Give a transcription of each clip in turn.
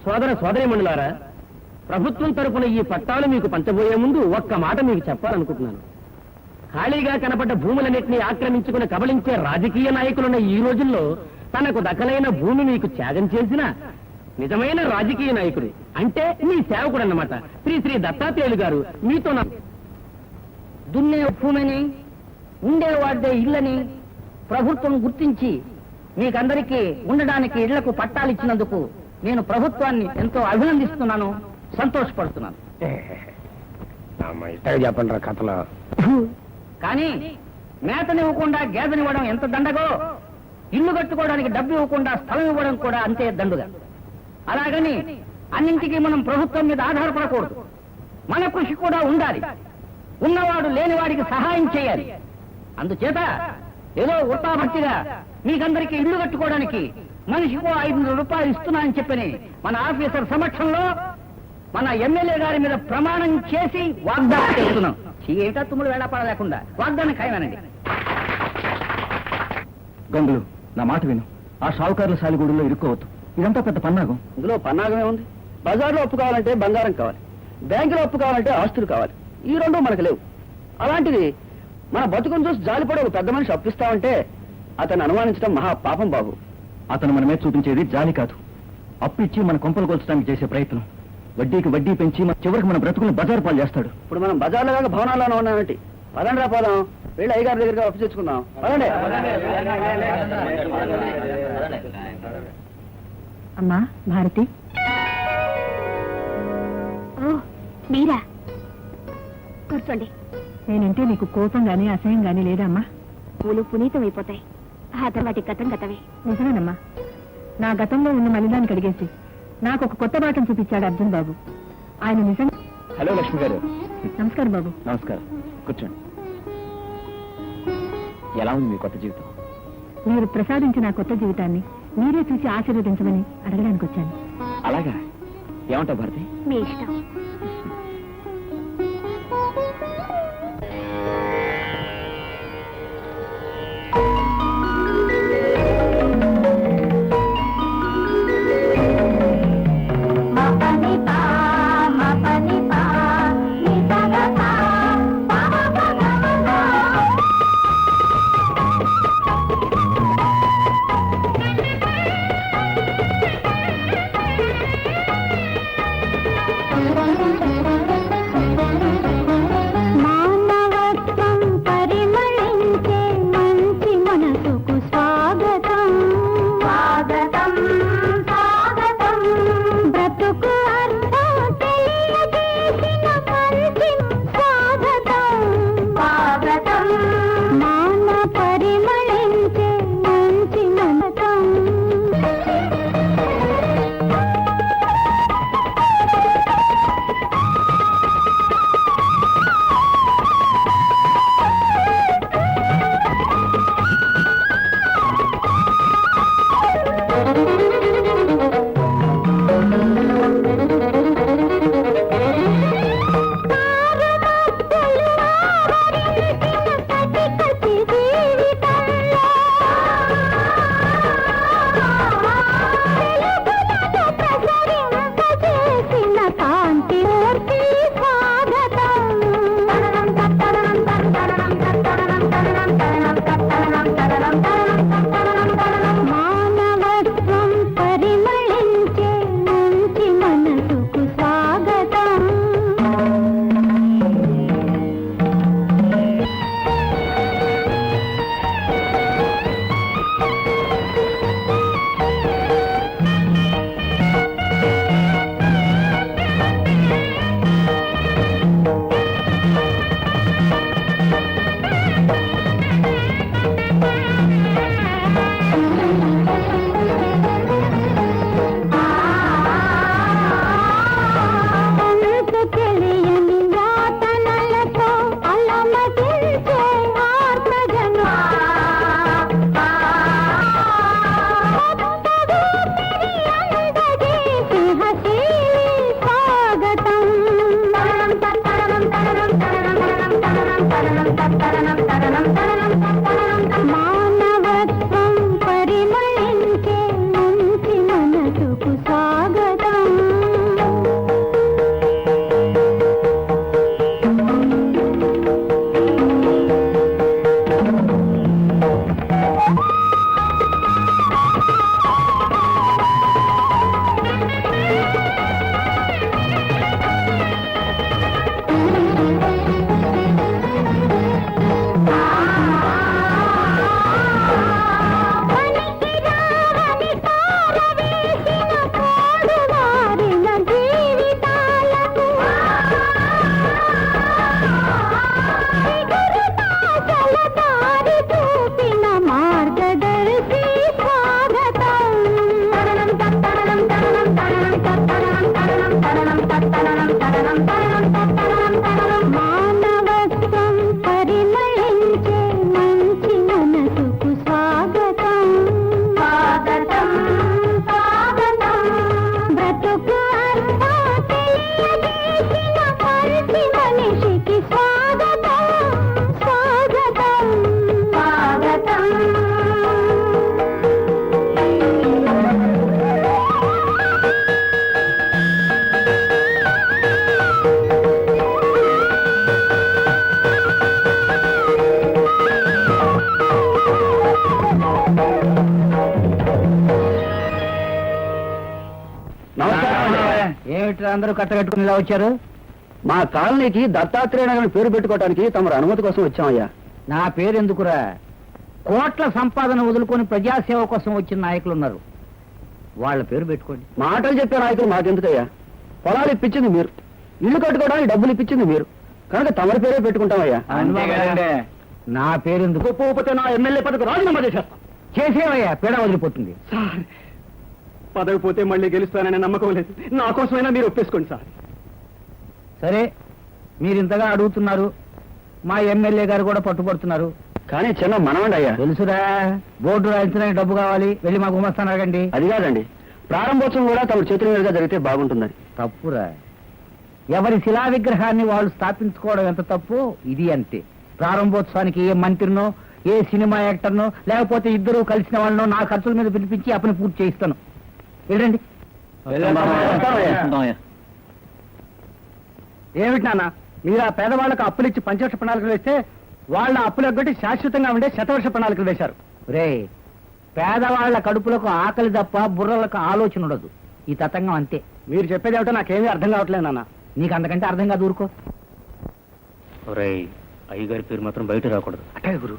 సోదర సోదరీమణులారా, ప్రభుత్వం తరపున ఈ పట్టాలు మీకు పంచబోయే ముందు ఒక్క మాట మీకు చెప్పాలనుకుంటున్నాను. ఖాళీగా కనపడ్డ భూములన్నింటినీ ఆక్రమించుకుని కబళించే రాజకీయ నాయకులున్న ఈ రోజుల్లో తనకు దక్కలైన భూమి మీకు త్యాగం చేసిన నిజమైన రాజకీయ నాయకుడు అంటే మీ సేవకుడు అన్నమాట శ్రీ శ్రీ దత్తాత్రేయులు గారు మీతో దున్నే భూమిని ఉండేవాడే ఇళ్ళని ప్రభుత్వం గుర్తించి మీకందరికీ ఉండడానికి ఇళ్లకు పట్టాలిచ్చినందుకు నేను ప్రభుత్వాన్ని ఎంతో అభినందిస్తున్నాను, సంతోషపడుతున్నాను. చెప్పండి కథలో. కానీ మేతనివ్వకుండా గేదనివ్వడం ఎంత దండగో, ఇల్లు కట్టుకోవడానికి డబ్బు ఇవ్వకుండా స్థలం ఇవ్వడం కూడా అంతే దండుగా. అలాగని అన్నింటికీ మనం ప్రభుత్వం మీద ఆధారపడకూడదు. మన కృషి కూడా ఉండాలి. ఉన్నవాడు లేనివాడికి సహాయం చేయాలి. అందుచేత ఏదో ఉత్తాభక్తిగా మీకందరికీ ఇల్లు కట్టుకోవడానికి మనిషికో 500 రూపాయలు ఇస్తున్నానని చెప్పని మన ఆఫీసర్ సమక్షంలో మన ఎమ్మెల్యే గారి మీద ప్రమాణం చేసి వాగ్దానం చేస్తున్నాం. ఏమిటా తుమ్ముడు వేళాపడ లేకుండా వాగ్దానం ఖాయమనండి. గంగులు, నా మాట విను. ఆ షావుకారుల సాలిగూడులో ఇరుక్కోవద్దు. ఇదంతా పెద్ద పన్నాగం. ఇందులో పన్నాగమే ఉంది. బజార్లో అప్పు కావాలంటే బంగారం కావాలి, బ్యాంకులో అప్పు కావాలంటే ఆస్తులు కావాలి. ఈ రెండు మనకు లేవు. అలాంటిది మన బతుకును చూసి జాలిపడే ఒక పెద్ద మనిషి అప్పిస్తామంటే అతను అనుమానించడం మహా పాపం బాబు. అతను మన మీద చూపించేది జాలి కాదు, అప్పు ఇచ్చి మన కొంపలు కొల్చడానికి చేసే ప్రయత్నం. వడ్డీకి వడ్డీ పెంచి చివరికి మన బ్రతుకుని బజారు పాలు చేస్తాడు. ఇప్పుడు మనం బజార్లో కాక భవనాల్లోనే ఉన్నామంటే పదండి పోదాం. వెళ్ళి అయ్యగారి దగ్గరగా అప్పు తెచ్చుకుందాం. పదండి. అమ్మా భారతి. మీరా? కూర్చోండి. నేనంటే నీకు కోపం గానీ అసహ్యం గానీ లేదా అమ్మా? పూలు పునీతం అయిపోతాయి, ఆ తర్వాటి గతం గతమే. నిజమేనమ్మా. నా గతంలో ఉన్న మలినాన్ని కడిగేసి నాకు ఒక కొత్త బాటను చూపించాడు అర్జున్ బాబు. ఆయన నిజంగా. హలో లక్ష్మి గారు. నమస్కారం బాబు. నమస్కారం, కూర్చోండి. ఎలా ఉంది మీ కొత్త జీవితం? మీరు ప్రసాదించిన ఆ కొత్త జీవితాన్ని మీరే చూసి ఆశీర్వదించమని అడగడానికి వచ్చాను. అలాగా? ఏమంటావు భారతి? మీ ఇష్టం. బ్రతుకు అర్థం తెలియజేసిన మంచి మనిషికి స్వాగతం స్వాగతం స్వాగతం. ఏమిటి అందరూ కట్టగట్టుకుని ఇలా వచ్చారు? మా కాలనీకి దత్తాత్రేయ నగర్ పేరు పెట్టుకోవడానికి తమరు అనుమతి కోసం వచ్చామయ్యా. నా పేరు ఎందుకురా? కోట్ల సంపాదన వదులుకొని ప్రజాసేవ కోసం వచ్చిన నాయకులు ఉన్నారు, వాళ్ళ పేరు పెట్టుకోండి. మాటలు చెప్పే నాయకులు మాకెందుకయ్యా? పొలాలు ఇప్పించింది మీరు, ఇల్లు కట్టుకోవడానికి డబ్బులు ఇప్పించింది మీరు, కనుక తమరి పేరే పెట్టుకుంటామయ్యా. నా పేరు ఎందుకు? పోతే నా ఎమ్మెల్యే పదవి రాజీనామా చేసేస్తాం. చేసేవయ్యా, పీడ వదిలిపోతుంది. సార్, పదవి పోతే మళ్ళీ గెలుస్తాననే నమ్మకం లేదు. నా కోసమైనా మీరు ఒప్పేసుకోండి సార్. సరే, మీరు ఇంతగా అడుగుతున్నారు, మా ఎమ్మెల్యే గారు కూడా పట్టుబడుతున్నారు. కానీ చిన్న మనవండి అయ్యా. తెలుసురా, బోర్డు రాయించడానికి డబ్బు కావాలి, వెళ్ళి మా గుమస్తాను అడగండి. అది కాదండి, ప్రారంభోత్సవం కూడా తమ చేతుల మీదుగా జరిగితే బాగుంటుందని. తప్పురా, ఎవరి శిలా విగ్రహాన్ని వాళ్ళు స్థాపించుకోవడం ఎంత తప్పు, ఇది అంతే. ప్రారంభోత్సవానికి ఏ మంత్రినో, ఏ సినిమా యాక్టర్నో, లేకపోతే ఇద్దరు కలిసిన వాళ్ళనో నా ఖర్చుల మీద పిలిపించి ఆ పని పూర్తి చేయిస్తాను. వెళ్ళండి. ఏమిటి నాన్న, మీరు ఆ పేదవాళ్ళకు అప్పులు ఇచ్చి పంచవర్ష ప్రణాళికలు వేస్తే వాళ్ళ అప్పులు ఎగ్గొట్టి శాశ్వతంగా ఉండే శతవర్ష ప్రణాళికలు వేశారు. రే, పేదవాళ్ల కడుపులకు ఆకలి తప్ప బుర్రలకు ఆలోచన ఉండదు. ఈ తతంగం అంతే. మీరు చెప్పేది ఏమిటో నాకేమీ అర్థం కావట్లేదు నాన్న. నీకు అంతకంటే అర్థం కాదు, ఊరుకో. అయ్యగారి పేరు మాత్రం బయట రాకూడదు. అటే గురు.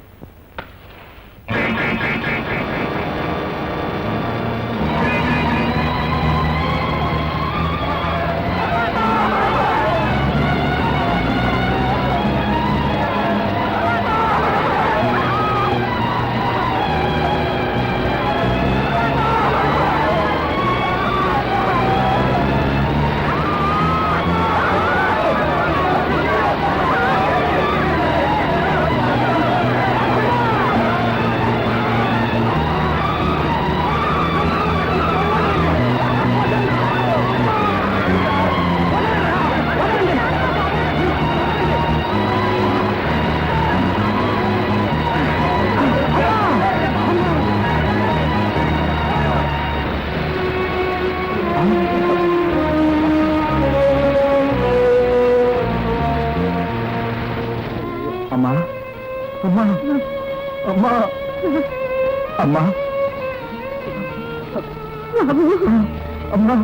అమ్మా, అమ్మా, అమ్మా, అమ్మా, అమ్మా,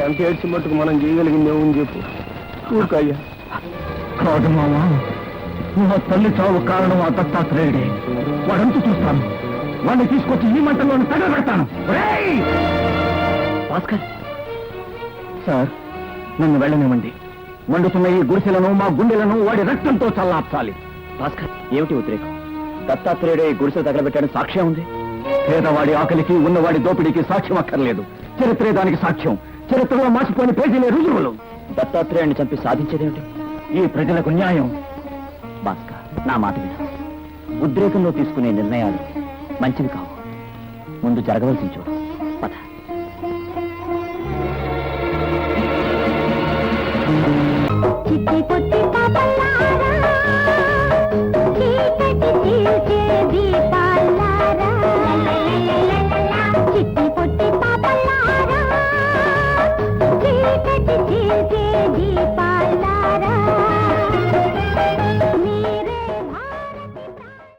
ఎంత ఏడ్చి మట్టుకు మనం చేయగలిగిందేమని చెప్పు. ఊరుకయ్యా. కాదు మామా, నా తల్లి చావు కారణం ఆ దత్తాత్రేయుడే. వాడంతా చూస్తాను, వాడిని తీసుకొచ్చి ఈ మంటల్లోని తగలబెడతాను. భాస్కర్ సార్, నన్ను వెళ్ళనివ్వండి. మండుతున్న ఈ గుడిసెలను, మా గుండెలను వాడి రక్తంతో చల్లార్చాలి. భాస్కర్, ఏమిటి ఉద్రేకం? దత్తాత్రేయుడే ఈ గుడిసెలు తగలబెట్టాడని సాక్ష్యం ఉంది. పేదవాడి ఆకలికి, ఉన్నవాడి దోపిడీకి సాక్ష్యం అక్కర్లేదు. చరిత్రే దానికి సాక్ష్యం. చరిత్రలో మార్చిపోయిన పేజీలే రుజువులు. దత్తాత్రేయుడిని చంపి సాధించేదేమిటి? ఈ ప్రజలకు న్యాయం. భాస్కర్, నా మాట విను. ఉద్రేకంలో తీసుకునే నిర్ణయాలు మంచివి కావు. ముందు జరగవలసింది చూడు.